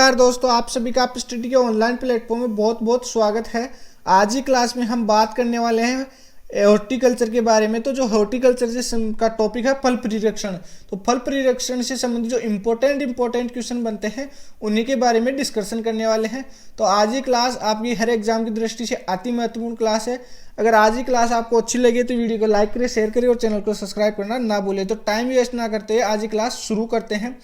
नमस्कार दोस्तों, आप सभी का आप स्टडी के ऑनलाइन प्लेटफॉर्म में बहुत बहुत स्वागत है। आज ही क्लास में हम बात करने वाले हैं हॉर्टिकल्चर के बारे में। तो जो हॉर्टिकल्चर से का टॉपिक है फल परिरक्षण, तो फल परिरक्षण से संबंधित जो इम्पोर्टेंट क्वेश्चन बनते हैं उन्हीं के बारे में डिस्कशन करने वाले हैं। तो आज ही क्लास आपकी हर एग्जाम की दृष्टि से अति महत्वपूर्ण क्लास है। अगर आज ही क्लास आपको अच्छी लगे तो वीडियो को लाइक करें, शेयर करें और चैनल को सब्सक्राइब करना ना भूलें। तो टाइम वेस्ट ना करते हुए आज ही क्लास शुरू करते हैं।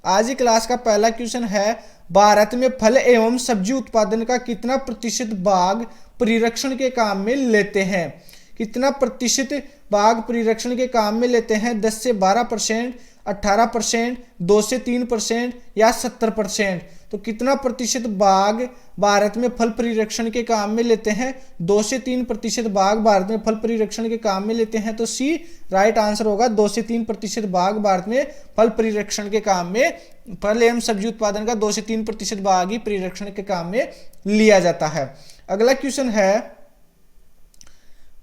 आज ही क्लास का पहला क्वेश्चन है, भारत में फल एवं सब्जी उत्पादन का कितना प्रतिशत भाग परिरक्षण के काम में लेते हैं? कितना प्रतिशत भाग परिरक्षण के काम में लेते हैं? 10 से 12%, 18%, 2 से 3% या 70%? तो कितना प्रतिशत भाग भारत में फल परिरक्षण के काम में लेते हैं? 2 से 3% भाग भारत में फल परिरक्षण के काम में लेते हैं। तो सी राइट आंसर होगा। 2 से 3% भाग भारत में फल परिरक्षण के काम में, फल एवं सब्जी उत्पादन का 2 से 3% भाग ही परिरक्षण के काम में लिया जाता है। अगला क्वेश्चन है,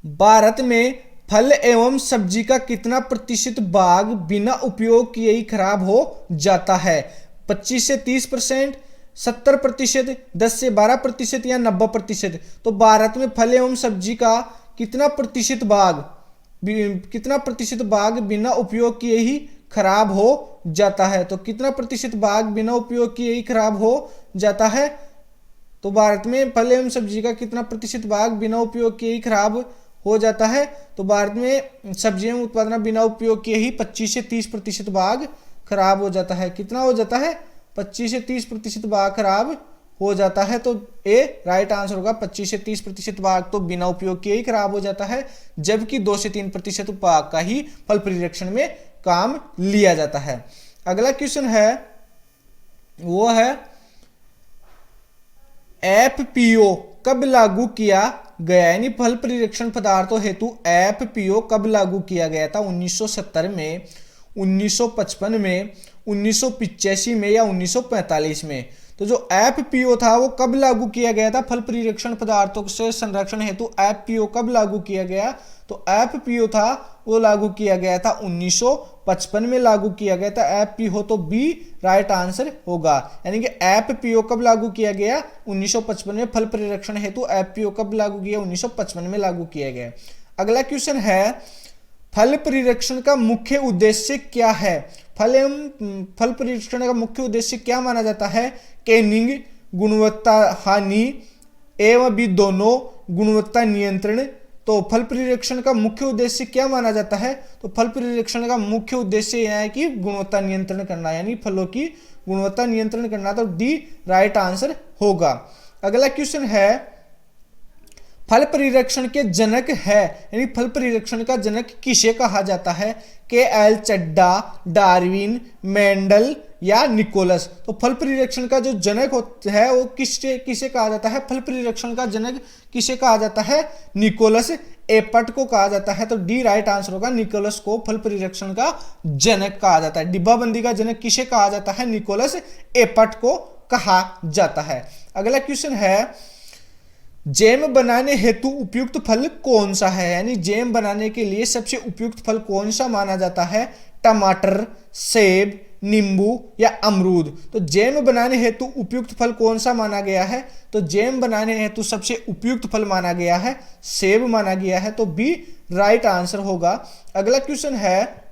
भारत में फल एवं सब्जी का कितना प्रतिशत भाग बिना उपयोग किए ही खराब हो जाता है? 25 से 30%, 70%, 10 से 12% या 90%? तो भारत में फल एवं सब्जी का कितना प्रतिशत भाग बिना उपयोग किए ही खराब हो जाता है? तो कितना प्रतिशत भाग बिना उपयोग किए ही खराब हो जाता है? तो भारत में फल एवं सब्जी का कितना प्रतिशत भाग बिना उपयोग किए ही खराब हो जाता है? तो भारत में सब्जी एवं उत्पादन बिना उपयोग किए ही 25 से 30% भाग खराब हो जाता है। कितना हो जाता है? 25 से 30% भाग खराब हो जाता है। तो ए राइट आंसर होगा। 25 से 30% भाग तो बिना उपयोग किए ही खराब हो जाता है, जबकि 2 से 3% भाग का ही फल परिरक्षण में काम लिया जाता है। अगला क्वेश्चन है, वो है एफपीओ कब लागू किया गया? यानी फल परिरक्षण पदार्थों हेतु एफपीओ कब लागू किया गया था? 1970 में, 1955 में, 1985 में या 1945 में? तो जो एफपीओ था वो कब लागू किया गया था? फल परिरक्षण पदार्थों से संरक्षण हेतु एफपीओ कब लागू किया गया? तो एफपीओ था वो लागू किया गया था 1955 में लागू किया गया था। एफपीओ तो बी राइट आंसर होगा। यानी कि एफपीओ कब लागू किया गया? 1955 में। फल परिरक्षण हेतु एफपीओ कब लागू किया? 1955 में लागू किया गया। अगला क्वेश्चन है, फल परिरक्षण का मुख्य उद्देश्य क्या है? फल परिरक्षण का मुख्य उद्देश्य क्या माना जाता है? कैनिंग, गुणवत्ता हानि एवं भी दोनों, गुणवत्ता नियंत्रण? तो फल परिरक्षण का मुख्य उद्देश्य क्या माना जाता है? तो फल परिरक्षण का मुख्य उद्देश्य यह है कि गुणवत्ता नियंत्रण करना, यानी फलों की गुणवत्ता नियंत्रण करना। तो डी राइट आंसर होगा। अगला क्वेश्चन है, फल परिरक्षण के जनक है, यानी फल परिरक्षण का जनक किसे कहा जाता है? के.एल. चड्डा, डार्विन, मेंडल या निकोलस? तो फल परिरक्षण का जो जनक है वो किसे कहा जाता है? फल परिरक्षण का जनक किसे कहा जाता है? निकोलस एपट को कहा जाता है। तो डी राइट आंसर होगा। निकोलस को फल परिरक्षण का जनक कहा जाता है। डिब्बाबंदी का जनक किसे कहा जाता है? निकोलस एपट को कहा जाता है। अगला क्वेश्चन है, जैम बनाने हेतु उपयुक्त फल कौन सा है? यानी जैम बनाने के लिए सबसे उपयुक्त फल कौन सा माना जाता है? टमाटर, सेब, नींबू या अमरूद? तो जैम बनाने हेतु उपयुक्त फल कौन सा माना गया है? तो जैम बनाने हेतु सबसे उपयुक्त फल माना गया है सेब माना गया है। तो बी राइट आंसर होगा। अगला क्वेश्चन है,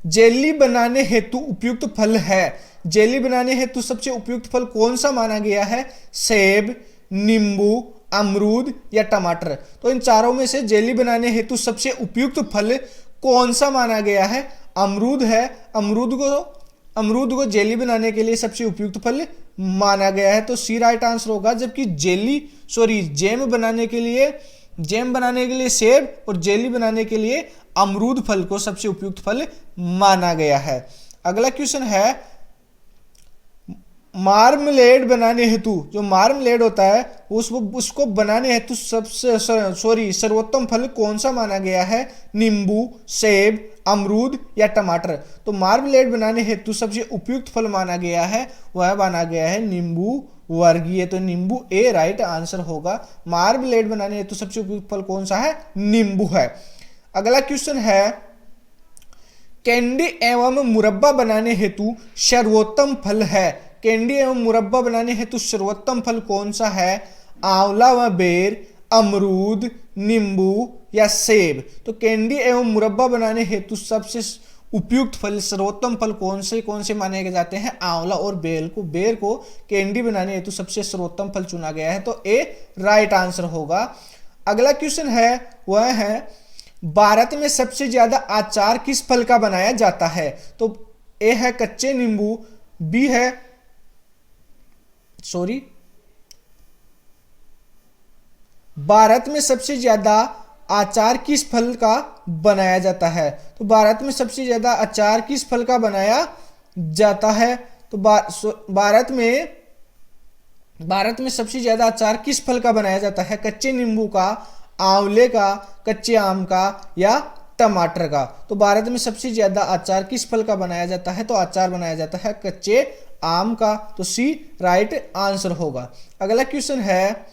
जेली बनाने हेतु उपयुक्त फल है? जेली बनाने हेतु सबसे उपयुक्त फल कौन सा माना गया है? सेब, नींबू, अमरूद या टमाटर? तो इन चारों में से जेली बनाने हेतु सबसे उपयुक्त फल कौन सा माना गया है? अमरूद है। अमरूद को जेली बनाने के लिए सबसे उपयुक्त फल माना गया है। तो सी राइट आंसर होगा। जबकि जैम बनाने के लिए सेब और जेली बनाने के लिए अमरूद फल को सबसे उपयुक्त फल माना गया है। अगला क्वेश्चन है, मार्मलेड बनाने हेतु, जो मार्मलेड होता है उसको बनाने हेतु सर्वोत्तम फल कौन सा माना गया है? नींबू, सेब, अमरूद या टमाटर? तो मार्मलेड बनाने हेतु सबसे उपयुक्त फल माना गया है, वह माना गया है नींबू वर्गीय। तो नींबू ए राइट आंसर होगा। मार्मलेड बनाने हेतु सबसे उपयुक्त फल कौन सा है? नींबू है। अगला क्वेश्चन है, कैंडी एवं मुरब्बा बनाने हेतु सर्वोत्तम फल है? कैंडी एवं मुरब्बा बनाने हेतु सर्वोत्तम फल कौन सा है? आंवला व बेर, अमरूद, नींबू या सेब। तो कैंडी एवं मुरब्बा बनाने हेतु सबसे उपयुक्त फल, सर्वोत्तम फल कौन से माने जाते हैं? आंवला और बेर को कैंडी बनाने हेतु सबसे सर्वोत्तम फल चुना गया है। तो ए राइट आंसर होगा। अगला क्वेश्चन है वह है भारत में सबसे ज्यादा अचार किस फल का बनाया जाता है? तो ए है कच्चे नींबू, बी है भारत में सबसे ज्यादा अचार किस फल का बनाया जाता है? तो भारत में सबसे ज्यादा अचार किस फल का बनाया जाता है? तो भारत में सबसे ज्यादा अचार किस फल का बनाया जाता है? कच्चे नींबू का, आंवले का, कच्चे आम का या टमाटर का? तो भारत में सबसे ज्यादा अचार किस फल का बनाया जाता है? तो अचार बनाया जाता है कच्चे आम का। तो सी राइट आंसर होगा। अगला क्वेश्चन है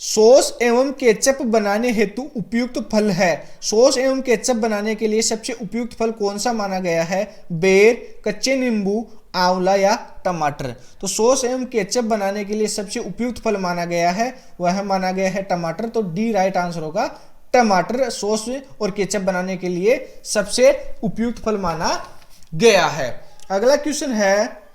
सॉस एवं केचप बनाने हेतु उपयुक्त फल है। सॉस एवं केचप बनाने के लिए सबसे उपयुक्त फल कौन सा माना गया है? बेर, कच्चे नींबू, आंवला या टमाटर? तो सॉस एवं केचप बनाने के लिए सबसे उपयुक्त फल माना गया है, वह माना गया है टमाटर। तो डी राइट आंसर होगा। टमाटर सॉस और केचप बनाने के लिए सबसे उपयुक्त फल माना गया है। अगला क्वेश्चन है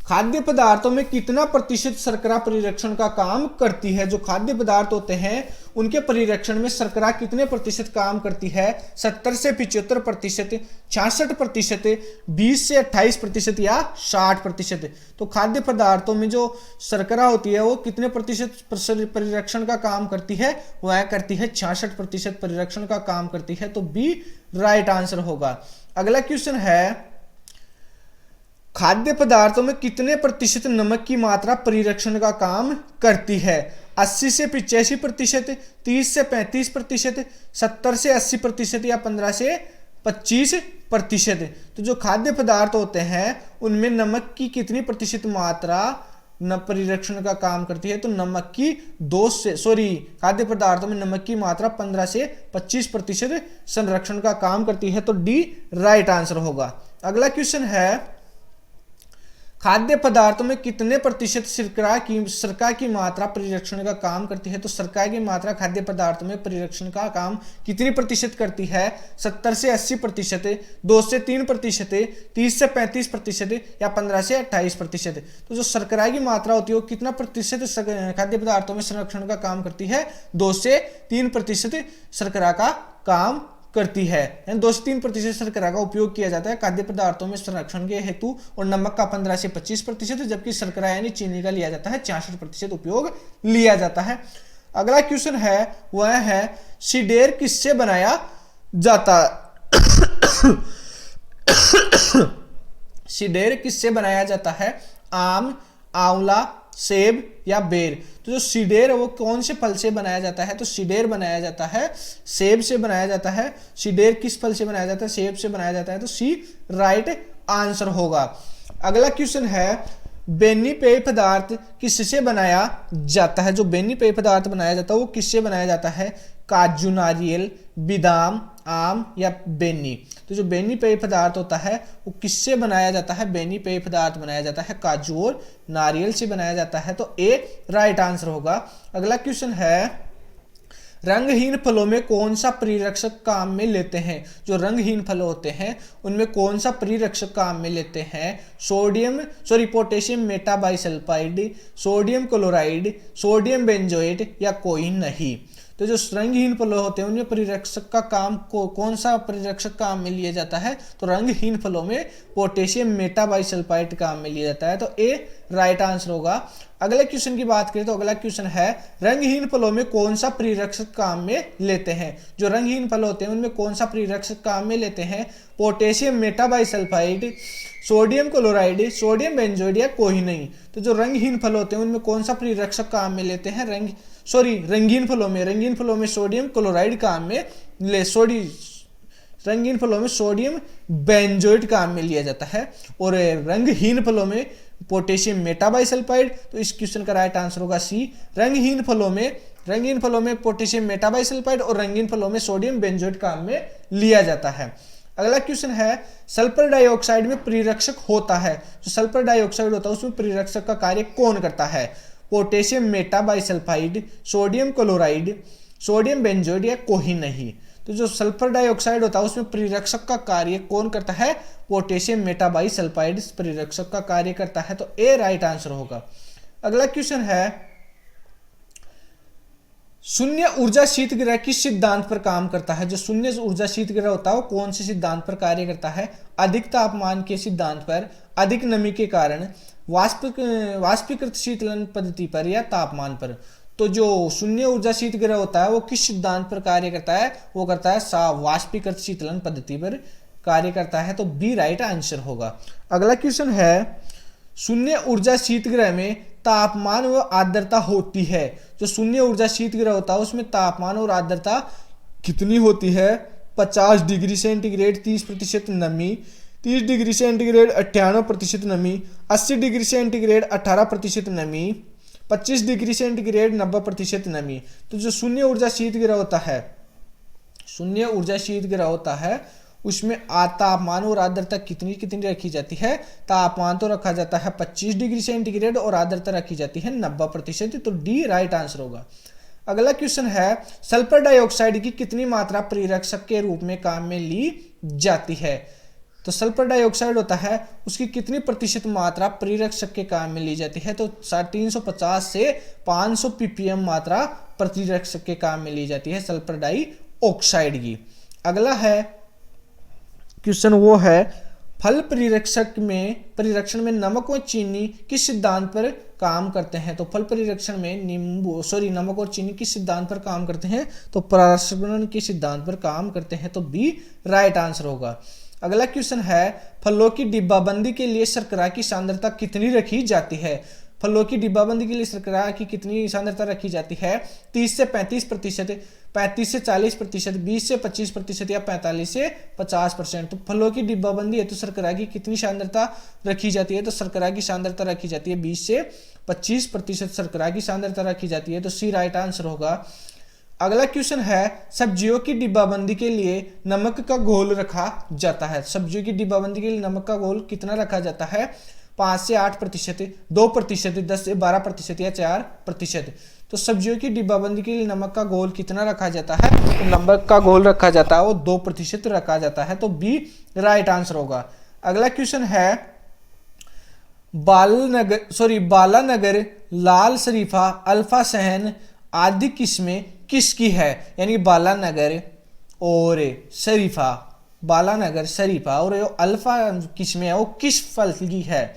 खाद्य पदार्थों में कितना प्रतिशत शर्करा परिरक्षण का काम करती है? जो खाद्य पदार्थ होते हैं उनके परिरक्षण में शर्करा कितने प्रतिशत काम करती है? 70 से 75%, 66%, 20 से 28% या 60%? तो खाद्य पदार्थों में जो शर्करा होती है वो कितने प्रतिशत परिरक्षण का काम करती है? वह करती है 66% परिरक्षण का काम करती है। तो बी राइट आंसर होगा। अगला क्वेश्चन है खाद्य पदार्थों में कितने प्रतिशत नमक की मात्रा परिरक्षण का काम करती है? 80 से 85%, 30 से 35%, 70 से 80% या 15 से 25%? तो जो खाद्य पदार्थ होते हैं उनमें नमक की कितनी प्रतिशत मात्रा परिरक्षण का काम करती है? तो नमक की खाद्य पदार्थों में नमक की मात्रा 15 से 25% संरक्षण का काम करती है। तो डी राइट आंसर होगा। अगला क्वेश्चन है खाद्य पदार्थों में कितने प्रतिशत शर्करा की मात्रा परिरक्षण का काम करती है? तो शर्करा की मात्रा खाद्य पदार्थों में परिरक्षण का काम कितनी प्रतिशत करती है? 70 से 80%, 2 से 3%, 30 से 35% या 15 से 28%? तो जो शर्करा की मात्रा होती है वो कितना प्रतिशत खाद्य पदार्थों में संरक्षण का काम करती है? 2 से 3% शर्करा का काम करती है। 2 से 3% शर्करा का उपयोग किया जाता है खाद्य पदार्थों में संरक्षण के हेतु और नमक का 15 से 25%, जबकि शर्करा यानी चीनी का लिया जाता है 66% उपयोग लिया जाता है। अगला क्वेश्चन है वह है सिडेर किससे बनाया जाता सिडेर किससे बनाया जाता है? आम, आंवला, सेब या बेर? तो जो सिडेर है वो कौन से फल से बनाया जाता है? तो सिडेर बनाया जाता है सेब से बनाया जाता है। सिडेर किस फल से बनाया जाता है? सेब से बनाया जाता है। तो सी राइट आंसर होगा। अगला क्वेश्चन है बेनी पेय पदार्थ किससे बनाया जाता है? जो बेनी पेय पदार्थ बनाया जाता है वो किससे बनाया जाता है? काजू, नारियल, बादाम, आम या बेनी? तो जो बेनी पेय पदार्थ होता है वो किससे बनाया जाता है? बेनी पेय पदार्थ बनाया जाता है काजू और नारियल से बनाया जाता है। तो ए राइट आंसर होगा। अगला क्वेश्चन है रंगहीन फलों में कौन सा परिरक्षक काम में लेते हैं? जो रंगहीन फल होते हैं उनमें कौन सा परिरक्षक काम में लेते हैं? Potassium metabisulphite, sodium chloride, sodium benzoate या कोई नहीं? तो जो रंगहीन फल होते हैं उनमें परिरक्षक का काम कौन सा परिरक्षक काम में लिया जाता है? तो रंगहीन फलों में पोटेशियम मेटाबाइसल्फाइड काम में लिया जाता है। तो ए राइट आंसर होगा। अगले क्वेश्चन की बात करें तो अगला क्वेश्चन है रंगहीन फलों में कौन सा परिरक्षक काम में लेते हैं? जो रंगहीन फल होते हैं उनमें कौन सा परिरक्षक काम में लेते हैं? Potassium metabisulphite, sodium chloride, sodium benzoate या कोई नहीं? तो जो रंगहीन फल होते हैं उनमें कौन सा परिरक्षक काम में लेते हैं? रंगीन फलों में सोडियम क्लोराइड काम में रंगीन फलों में सोडियम बेंजोइड काम में लिया जाता है और रंगहीन फलों में पोटेशियम मेटाबाइसल्फाइड। तो इस क्वेश्चन का राइट आंसर होगा सी। रंगहीन फलों में पोटेशियम मेटाबाइसल्फाइड और रंगीन फलों में सोडियम बेंजोइड काम में लिया जाता है। अगला क्वेश्चन है सल्फर डाइऑक्साइड में प्रेरक्षक होता है, जो सल्फर डाइऑक्साइड होता है उसमें प्रेरक्षक का कार्य कौन करता है? Potassium metabisulphite, sodium chloride, sodium benzoate या कोई नहीं। तो जो सल्फर डाइऑक्साइड होता है उसमें प्रेरक्षक का कार्य कौन करता है? पोटेशियम मेटाबाइसल्फाइड प्रेरक्षक का कार्य करता है, तो ए राइट आंसर होगा। अगला क्वेश्चन है शून्य ऊर्जा शीतगृह किस सिद्धांत पर काम करता है? जो शून्य ऊर्जा शीतगृह होता है वो कौन से सिद्धांत पर कार्य करता है? अधिक तापमान के सिद्धांत पर, अधिक नमी के कारण, वाष्पीकृत शीतलन पद्धति पर या तापमान पर। तो जो शून्य ऊर्जा शीतगृह होता है वो किस सिद्धांत पर कार्य करता है? वो करता है वाष्पीकृत शीतलन पद्धति पर कार्य करता है, तो बी राइट आंसर होगा। अगला क्वेश्चन है शून्य ऊर्जा शीतगृह में तापमान व आर्द्रता होती है। जो शून्य ऊर्जा शीतगृह होता है उसमें तापमान और आर्द्रता कितनी होती है? 50 डिग्री सेंटीग्रेड 30% नमी, 30 डिग्री सेंटीग्रेड 98% नमी, 80 डिग्री सेंटीग्रेड 18% नमी, 25 डिग्री सेंटीग्रेड 90% नमी। तो जो शून्य ऊर्जा शीतगृह होता है, शून्य ऊर्जा शीतगृह होता है उसमें तापमान और आर्द्रता कितनी कितनी रखी जाती है? तापमान तो रखा जाता है 25 डिग्री सेंटीग्रेड और आर्द्रता रखी जाती है 90%, तो डी राइट आंसर होगा। अगला क्वेश्चन है सल्फर डाइऑक्साइड की कितनी मात्रा प्रेरक्षक के रूप में काम में ली जाती है? तो सल्फर डाइऑक्साइड होता है उसकी कितनी प्रतिशत मात्रा प्रेरक्षक के काम में ली जाती है? तो 350 से 500 ppm मात्रा प्रेरक्षक के काम में ली जाती है सल्फर डाइऑक्साइड की। अगला है क्वेश्चन वो है फल परिरक्षण में नमक व चीनी किस सिद्धांत पर काम करते हैं? तो फल परिरक्षण में नमक और चीनी किस सिद्धांत पर काम करते हैं? तो प्रसरण के सिद्धांत पर काम करते हैं, तो बी राइट आंसर होगा। अगला क्वेश्चन है फलों की डिब्बाबंदी के लिए शर्करा की सांद्रता कितनी रखी जाती है? फलों की डिब्बाबंदी के लिए शर्करा की कितनी सांद्रता रखी जाती है? 30 से 35%, 35 से 40%, 20 से 25% या 45 से 50%। तो फलों की डिब्बाबंदी है तो शर्करा की कितनी सांद्रता रखी जाती है? तो शर्करा की सांद्रता रखी जाती है 20 से 25% शर्करा की सांद्रता रखी जाती है, तो सी राइट आंसर होगा। अगला क्वेश्चन है सब्जियों की डिब्बाबंदी के लिए नमक का घोल रखा जाता है। सब्जियों की डिब्बाबंदी के लिए नमक का घोल कितना रखा जाता है? 5 से 8%, 2%, 10 से 12% या 4%। तो सब्जियों की डिब्बाबंदी के लिए नमक का घोल कितना रखा जाता है? तो नमक का घोल रखा जाता है वो 2% रखा जाता है, तो बी राइट आंसर होगा। अगला क्वेश्चन है बालानगर, लाल शरीफा, अल्फा सहन आदि किस्में किसकी है? यानी बालानगर और शरीफा, बालानगर शरीफा और अल्फा किस्में है वो किस फल की है?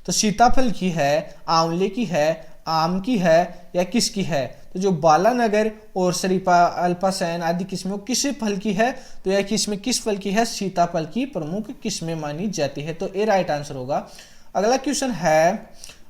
तो सीताफल की है, आंवले की है, आम की है या किसकी है? तो जो बालानगर और शरीफा, अल्फा सैन आदि किस्में किस फल की है? तो यह किस्में किस फल की है? सीताफल की प्रमुख किस्में मानी जाती है, तो ए राइट आंसर होगा। अगला क्वेश्चन है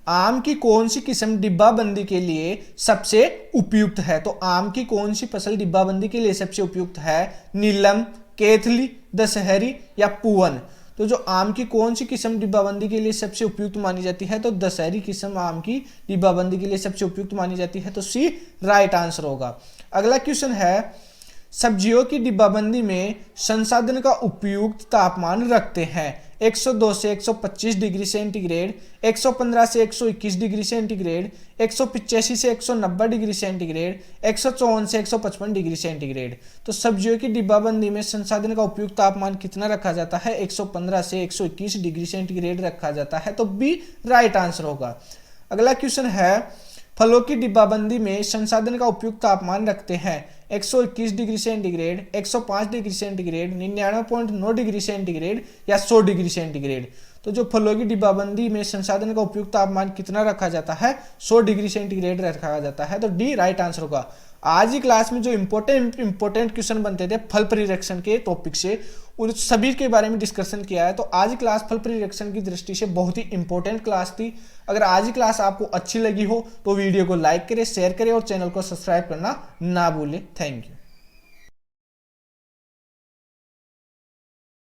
आम की कौन सी किस्म डिब्बाबंदी के लिए सबसे उपयुक्त है? तो आम की कौन सी फसल डिब्बाबंदी के लिए सबसे उपयुक्त है? नीलम, केथली, दशहरी या पुवन? तो जो आम की कौन सी किस्म डिब्बाबंदी के लिए सबसे उपयुक्त मानी जाती है? तो दशहरी किस्म आम की डिब्बाबंदी के लिए सबसे उपयुक्त मानी जाती है, तो सी राइट आंसर होगा। अगला क्वेश्चन है सब्जियों की डिब्बाबंदी में संसाधन का उपयुक्त तापमान रखते हैं 102 से 125 डिग्री सेंटीग्रेड, 115 से 121 डिग्री सेंटीग्रेड, 185 से 190 डिग्री सेंटीग्रेड, 154 से 155 डिग्री सेंटीग्रेड। तो सब्जियों की डिब्बाबंदी में संसाधन का उपयुक्त तापमान कितना रखा जाता है? 115 से 121 डिग्री सेंटीग्रेड रखा जाता है, तो बी राइट आंसर होगा। अगला क्वेश्चन है फलों की डिब्बाबंदी में संसाधन का उपयुक्त तापमान रखते हैं 121 degree centigrade, 105 degree centigrade, 99.9 degree centigrade या 100 डिग्री सेंटीग्रेड। तो जो फलों की डिब्बाबंदी में संसाधन का उपयुक्त तापमान कितना रखा जाता है? 100 डिग्री सेंटीग्रेड रखा जाता है, तो डी राइट आंसर होगा। आज की क्लास में जो इंपॉर्टेंट क्वेश्चन बनते थे फल परिरक्षण के टॉपिक से उन सभी के बारे में डिस्कशन किया है। तो आज की क्लास फल परिरक्षण की दृष्टि से बहुत ही इंपॉर्टेंट क्लास थी। अगर आज की क्लास आपको अच्छी लगी हो तो वीडियो को लाइक करें, शेयर करें और चैनल को सब्सक्राइब करना ना भूलें। Thank you.